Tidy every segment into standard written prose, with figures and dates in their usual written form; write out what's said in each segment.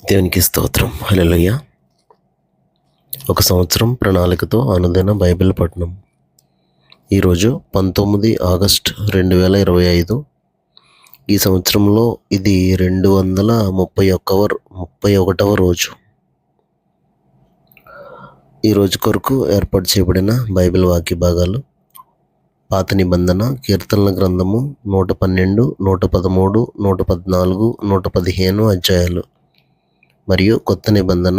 దేవునికి స్తోత్రం. హల్లెలూయా. ఒక సంవత్సరం ప్రణాళికతో అనుదిన బైబిల్ పఠనం. ఈరోజు 19 ఆగస్ట్ 2025. ఈ సంవత్సరంలో ఇది 231వ రోజు. ఈ రోజు కొరకు ఏర్పాటు చేయబడిన బైబిల్ వాక్య భాగాలు: పాత నిబంధన కీర్తనల గ్రంథము 112, 113, 114, 115 అధ్యాయాలు. మరియు కొత్త నిబంధన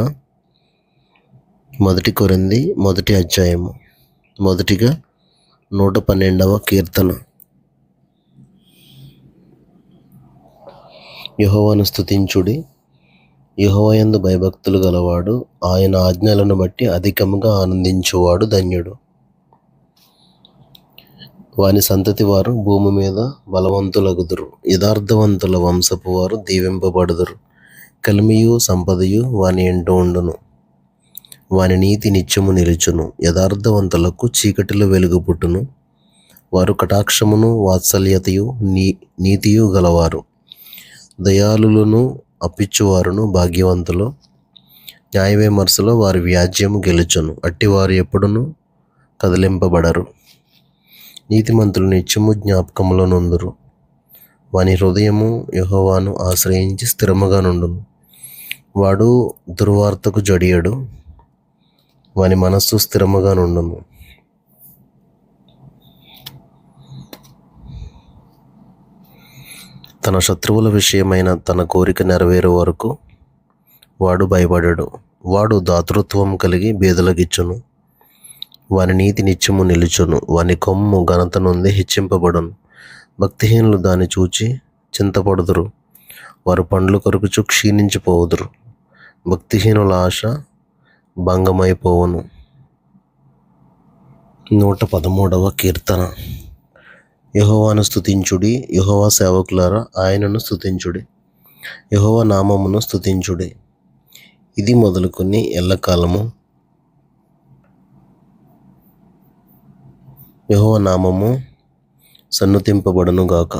1 కొరింథీ 1 అధ్యాయము. మొదటిగా 112వ కీర్తన. యెహోవాను స్తుతించుడి. యెహోవా యందు భయభక్తులు గలవాడు, ఆయన ఆజ్ఞలను బట్టి అధికముగా ఆనందించువాడు ధన్యుడు. వాని సంతతి వారు భూమి మీద బలవంతులగుదురు. యథార్థవంతుల వంశపు వారు దీవింపబడుదురు. కలిమియు సంపదయు వాని ఎంట ఉండును. వాని నీతి నిత్యము నిలుచును. యథార్థవంతులకు చీకటిలో వెలుగు పుట్టును. వారు కటాక్షమును వాత్సల్యతయు నీతియు గలవారు. దయాళులను అప్పిచ్చువారును భాగ్యవంతులు. న్యాయ విమర్శలో వారి వ్యాజ్యము గెలుచును. అట్టివారు ఎప్పుడును కదిలింపబడరు. నీతిమంతులు నిత్యము జ్ఞాపకములో నొందురు. వాని హృదయము యెహోవాను ఆశ్రయించి స్థిరముగా నుండును. వాడు దుర్వార్తకు జడియడు. వాని మనస్సు స్థిరముగా నుండును. తన శత్రువుల విషయమైన తన కోరిక నెరవేరు వరకు వాడు భయపడడు. వాడు దాతృత్వం కలిగి బీదలకిచ్చును. వాని నీతి నిత్యము నిలుచును. వాని కొమ్ము ఘనత నుండి హెచ్చింపబడును. భక్తిహీనులు దాన్ని చూచి చింతపడుదురు. వారు పండ్లు కొరుకుచు క్షీణించిపోవుదురు. భక్తిహీనుల ఆశ భంగమైపోవును. 113వ కీర్తన. యెహోవాను స్తుతించుడి. యెహోవా సేవకులారా, ఆయనను స్తుతించుడి. యెహోవా నామమును స్తుతించుడి. ఇది మొదలుకొని ఎల్లకాలము యెహోవా నామము సన్నుతింపబడును గాక.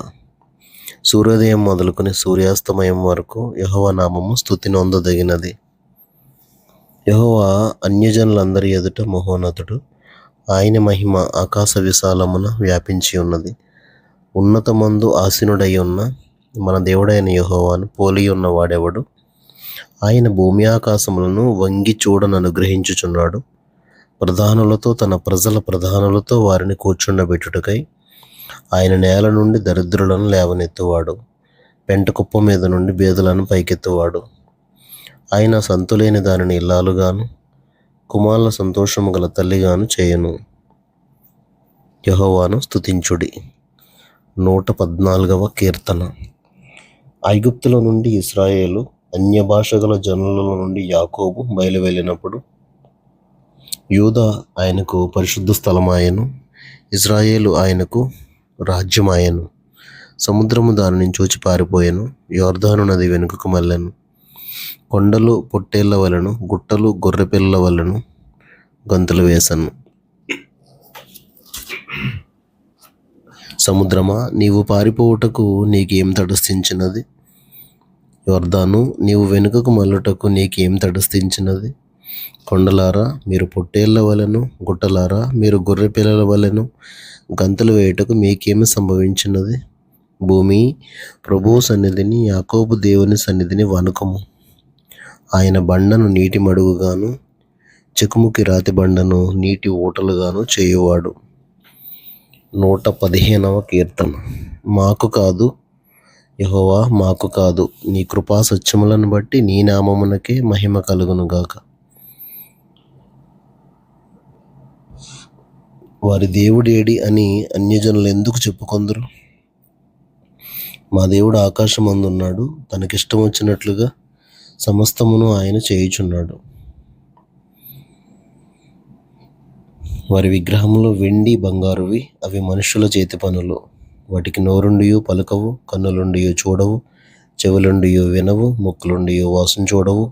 సూర్యోదయం మొదలుకొని సూర్యాస్తమయం వరకు యెహోవా నామము స్తుతి నొందదగినది. యెహోవా అన్యజనులందరి ఎదుట మహోన్నతుడు. ఆయన మహిమ ఆకాశ విశాలమున వ్యాపించి ఉన్నది. ఉన్నతమందు ఆసీనుడై ఉన్న మన దేవుడైన యెహోవాను పోలి ఉన్న వాడెవడు? ఆయన భూమి ఆకాశములను వంగి చూడననుగ్రహించుచున్నాడు. ప్రధానులతో తన ప్రజల ప్రధానులతో వారిని కూర్చుండబెట్టుటకై ఆయన నేల నుండి దరిద్రులను లేవనెత్తువాడు. పెంట కుప్ప మీద నుండి బేదలను పైకెత్తువాడు. ఆయన సంతులేని దానిని ఇల్లాలుగాను, కుమారుల సంతోషము గల తల్లిగాను చేయును. యెహోవాను స్తుతించుడి. 114వ కీర్తన. ఐగుప్తుల నుండి ఇశ్రాయేలు, అన్య భాష గల జనుల నుండి యాకోబు బయలువెళ్ళినప్పుడు యూదా ఆయనకు పరిశుద్ధ స్థలమాయెను. ఇశ్రాయేలు ఆయనకు రాజ్యమాయెను. సముద్రము దానిని చూచి పారిపోయెను. యొర్దాను నది వెనుకకు మళ్ళెను. కొండలు పొట్టేళ్ల వలెను, గుట్టలు గొర్రెపిల్లల వలెను గంతులు వేసెను. సముద్రమా, నీవు పారిపోవుటకు నీకేం తటస్థించినది? యొర్దాను, నీవు వెనుకకు మళ్ళుటకు నీకేం తటస్థించినది? కొండలారా, మీరు పొట్టేళ్ల వలెను, గుట్టలారా, మీరు గొర్రె పిల్లల వలెను గంతులు వేయుటకు మీకేమి సంభవించినది? భూమి ప్రభువు సన్నిధిని, యాకోబు దేవుని సన్నిధిని వణుకుము. ఆయన బండను నీటి మడుగుగాను, చెకుముకి రాతి బండను నీటి ఊటలుగాను చేయువాడు. 115వ కీర్తన. మాకు కాదు యెహోవా, మాకు కాదు, నీ కృపా సత్యములను బట్టి నీ నామమునకే మహిమ కలుగునుగాక. వారి దేవుడేడి అని అన్యజనులు ఎందుకు చెప్పుకొందురు? మా దేవుడు ఆకాశమందున్నాడు. తనకిష్టం వచ్చినట్లుగా సమస్తమును ఆయన చేయుచున్నాడు. వారి విగ్రహములు వెండి బంగారువి. అవి మనుషుల చేతి పనులు. వాటికి నోరుండియు పలుకవు, కన్నులుండియు చూడవు, చెవులుండియు వినవు, ముక్కులుండియు వాసన చూడవు,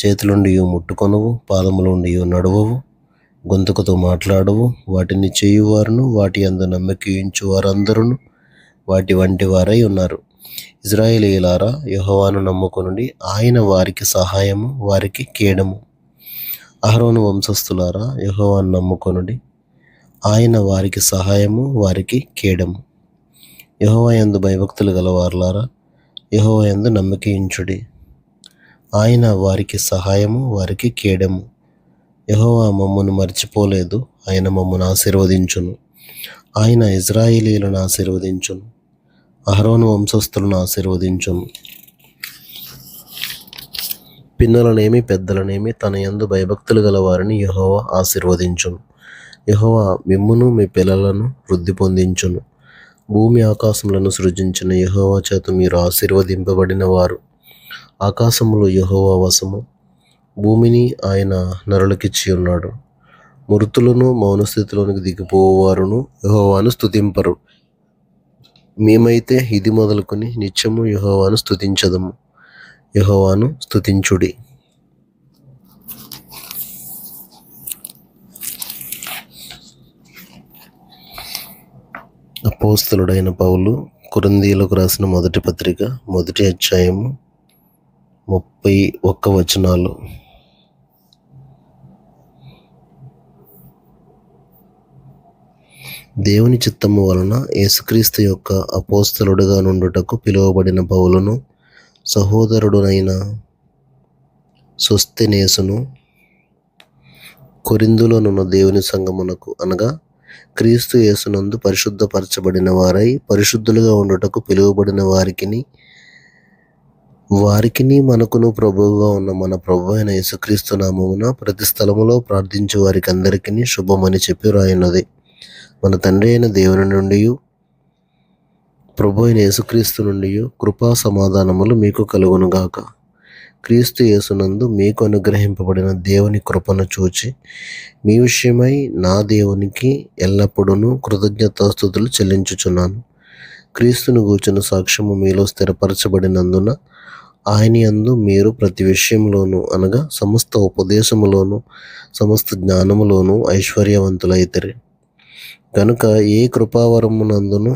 చేతులుండియు ముట్టుకొనవు, పాదములుండియు నడవవు, గొంతుకతో మాట్లాడవు. వాటిని చేయువారును వాటి యందు నమ్మకయించు వారందరూ వాటి వంటి వారై ఉన్నారు. ఇశ్రాయేలీయులారా, యెహోవాను నమ్ముకొనుడి. ఆయన వారికి సహాయము, వారికి కేడము. అహరోను వంశస్థులారా, యెహోవాను నమ్ముకొనుడి. ఆయన వారికి సహాయము, వారికి కేడము. యెహోవా యందు భయభక్తులు గలవారులారా, యెహోవా యందు నమ్మిక ఉంచుడి. ఆయన వారికి సహాయము, వారికి కేడము. యెహోవా మమ్మను మర్చిపోలేదు. ఆయన మమ్మను ఆశీర్వదించును. ఆయన ఇశ్రాయేలీయులను ఆశీర్వదించును. అహరోను వంశస్థులను ఆశీర్వదించును. పిన్నలనేమి పెద్దలనేమి తన యందు భయభక్తులు గల వారిని యెహోవా ఆశీర్వదించును. యెహోవా మిమ్మును మీ పిల్లలను వృద్ధి పొందించును. భూమి ఆకాశములను సృజించిన యెహోవా చేత మీరు ఆశీర్వదింపబడిన వారు. ఆకాశములు యెహోవా వశము, భూమిని ఆయన నరులకిచ్చి ఉన్నాడు. మృతులను మౌనస్థితిలోనికి దిగిపోవారును యెహోవాను స్తుతింపరు. మేమైతే ఇది మొదలుకొని నిత్యము యెహోవాను స్తుతించదము. యెహోవాను స్తుతించుడి. అపోస్తలుడైన పౌలు కొరింథీయులకు రాసిన మొదటి పత్రిక 1వ అధ్యాయము 31 వచనాలు. దేవుని చిత్తము వలన యేసుక్రీస్తు యొక్క అపోస్తలుడుగా నుండుటకు పిలువబడిన పౌలును, సహోదరుడునైన సొస్తెనేసును, కొరింథులోనున్న దేవుని సంఘమునకు, అనగా క్రీస్తు యేసునందు పరిశుద్ధపరచబడిన వారై పరిశుద్ధులుగా ఉండుటకు పిలువబడిన వారికిని మనకును ప్రభువుగా ఉన్న మన ప్రభు అయిన యేసుక్రీస్తు నామమున ప్రతి స్థలములో ప్రార్థించే వారికి అందరికీ శుభమని చెప్పి రాయున్నది. మన తండ్రి అయిన దేవుని నుండి, ప్రభు అయిన యేసుక్రీస్తు నుండి కృపా సమాధానములు మీకు కలుగునుగాక. క్రీస్తు యేసునందు మీకు అనుగ్రహింపబడిన దేవుని కృపను చూచి మీ విషయమై నా దేవునికి ఎల్లప్పుడూ కృతజ్ఞతాస్తుతులు చెల్లించుచున్నాను. క్రీస్తును గూర్చిన సాక్ష్యము మీలో స్థిరపరచబడినందున ఆయన యందు మీరు ప్రతి విషయంలోనూ, అనగా సమస్త ఉపదేశములోను సమస్త జ్ఞానములోను ఐశ్వర్యవంతులైతిరి. కనుక ఏ కృపావరమునందును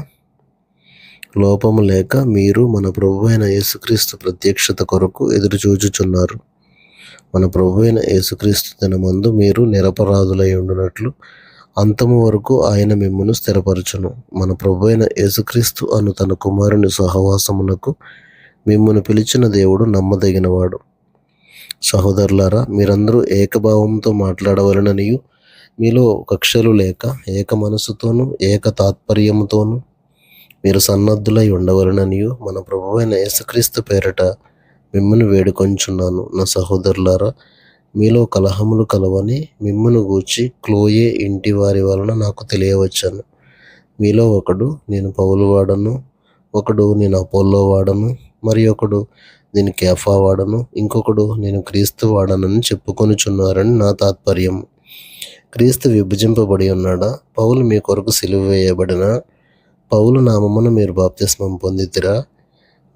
లోపము లేక మీరు మన ప్రభు అయిన యేసుక్రీస్తు ప్రత్యక్షత కొరకు ఎదురుచూచుచున్నారు. మన ప్రభు అయిన యేసుక్రీస్తు దినమందు మీరు నిరపరాధులై ఉండునట్లు అంతము వరకు ఆయన మిమ్మును స్థిరపరచును. మన ప్రభు అయిన యేసుక్రీస్తు అను తన కుమారుని సహవాసమునకు మిమ్మును పిలిచిన దేవుడు నమ్మదగినవాడు. సహోదరులారా, మీరందరూ ఏకభావంతో మాట్లాడవలననియు, మీలో కక్షలు లేక ఏక మనసుతోనూ ఏక తాత్పర్యముతోనూ మీరు సన్నద్ధులై ఉండవలననియు మన ప్రభువైన యేసుక్రీస్తు పేరట మిమ్మును వేడుకొంచున్నాను. నా సహోదరులారా, మీలో కలహములు కలవని మిమ్మును గూర్చి క్లోయే ఇంటి వారి వలన నాకు తెలియవచ్చాను. మీలో ఒకడు నేను పౌలు వాడను, ఒకడు నేను అపోల్లో వాడను, మరి ఒకడు నేను కేఫా వాడను, ఇంకొకడు నేను క్రీస్తు వాడనని చెప్పుకొనుచున్నారని నా తాత్పర్యం. క్రీస్తు విభజింపబడి ఉన్నాడా? పౌలు మీ కొరకు సిలువ వేయబడిన పౌలు నామమున మీరు బాప్తిస్మం పొందితిరా?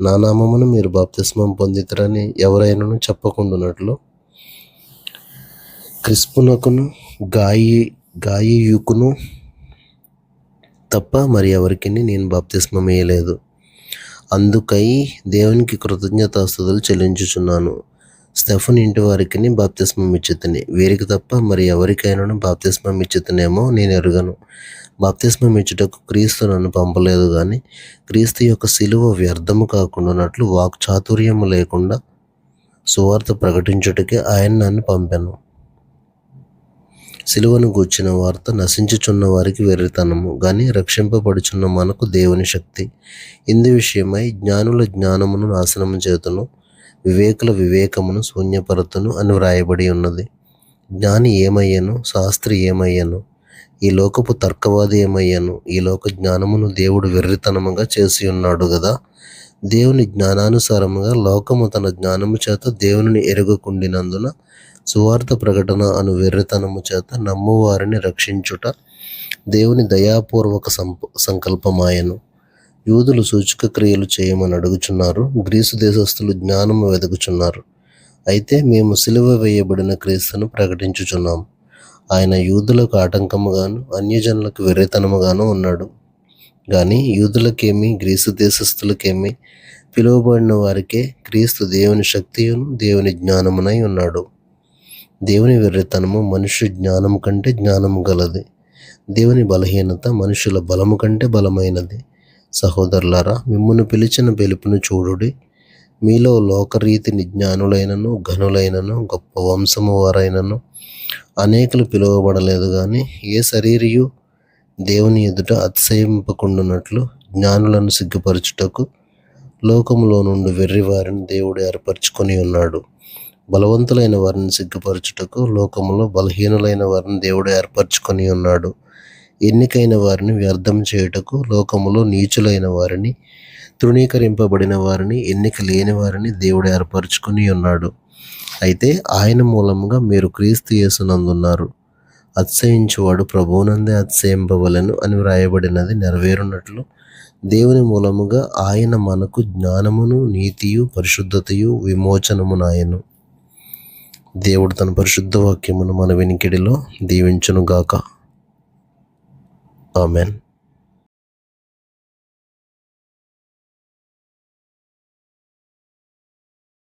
నా నామమున మీరు బాప్తిస్మం పొందితిరని ఎవరైనాను చెప్పకుండునట్లు క్రిస్పునకును గాయియుకును తప్ప మరి ఎవరికి నేను బాప్తిస్మం వేయలేదు. అందుకై దేవునికి కృతజ్ఞతాస్తుతులు చెల్లించుచున్నాను. స్టెఫన్ ఇంటి వారికి బాప్తిస్మం ఇచ్చితిని, వీరికి తప్ప మరి ఎవరికైనాను బాప్తిస్మం ఇచ్చితినేమో నేను ఎరుగను. బాప్తిస్మం ఇచ్చుటకు క్రీస్తు నన్ను పంపలేదు, కానీ క్రీస్తు యొక్క సిలువ వ్యర్థము కాకుండానట్లు వాక్చాతుర్యము లేకుండా సువార్త ప్రకటించుటకే ఆయన నన్ను పంపాను. సిలువను గూర్చిన వార్త నశించుచున్న వారికి వెర్రితనము, కానీ రక్షింపబడుచున్న మనకు దేవుని శక్తి. ఇందు విషయమై జ్ఞానుల జ్ఞానమును నాశనము చేతును, వివేకుల వివేకమును శూన్యపరతును అని వ్రాయబడి ఉన్నది. జ్ఞాని ఏమయ్యను? శాస్త్రి ఏమయ్యను? ఈ లోకపు తర్కవాది ఏమయ్యను? ఈ లోక జ్ఞానమును దేవుడు వెర్రితనముగా చేసి ఉన్నాడు గదా. దేవుని జ్ఞానానుసారముగా లోకము తన జ్ఞానము చేత దేవుని ఎరుగకుండినందున సువార్త ప్రకటన అను వెర్రితనము చేత నమ్మువారిని రక్షించుట దేవుని దయాపూర్వక సంకల్పమాయను. యూదులు సూచక క్రియలు చేయమని అడుగుచున్నారు, గ్రీసు దేశస్థులు జ్ఞానము వెదకుచున్నారు. అయితే మేము సిలువ వేయబడిన క్రీస్తును ప్రకటించుచున్నాము. ఆయన యూదులకు ఆటంకముగాను అన్యజనులకు వెర్రితనముగాను ఉన్నాడు. కానీ యూదులకేమి గ్రీసు దేశస్థులకేమి పిలువబడిన వారికే క్రీస్తు దేవుని శక్తియును దేవుని జ్ఞానమునై ఉన్నాడు. దేవుని వెర్రితనము మనుష్య జ్ఞానము కంటే జ్ఞానము గలది. దేవుని బలహీనత మనుషుల బలము కంటే బలమైనది. సహోదరులారా, మిమ్మును పిలిచిన పిలుపును చూడుడి. మీలో లోకరీతిని జ్ఞానులైనను ఘనులైనను గొప్ప వంశము వారైనను అనేకులు పిలువబడలేదు గాని, ఏ శరీరియు దేవుని ఎదుట అతిశయింపకుండునట్లు జ్ఞానులను సిగ్గుపరచుటకు లోకములో నుండి వెర్రివారిని దేవుడు ఏర్పరచుకొని ఉన్నాడు. బలవంతులైన వారిని సిగ్గుపరచుటకు లోకములో బలహీనులైన వారిని దేవుడు ఏర్పరచుకొని ఉన్నాడు. ఎన్నికైన వారిని వ్యర్థం చేయుటకు లోకములో నీచులైన వారిని, తృణీకరింపబడిన వారిని, ఎన్నిక లేని వారిని దేవుడు ఏర్పరచుకొని ఉన్నాడు. అయితే ఆయన మూలముగా మీరు క్రీస్తు యేసునందున్నారు. అతిశయించువాడు ప్రభువునందే అతిశయింపవలెను అని వ్రాయబడినది నెరవేరునట్లు దేవుని మూలముగా ఆయన మనకు జ్ఞానమును, నీతియు, పరిశుద్ధతయు, విమోచనమునాయను. దేవుడు తన పరిశుద్ధ వాక్యమును మన వినికిడిలో దీవించునుగాక. ఆమెన్.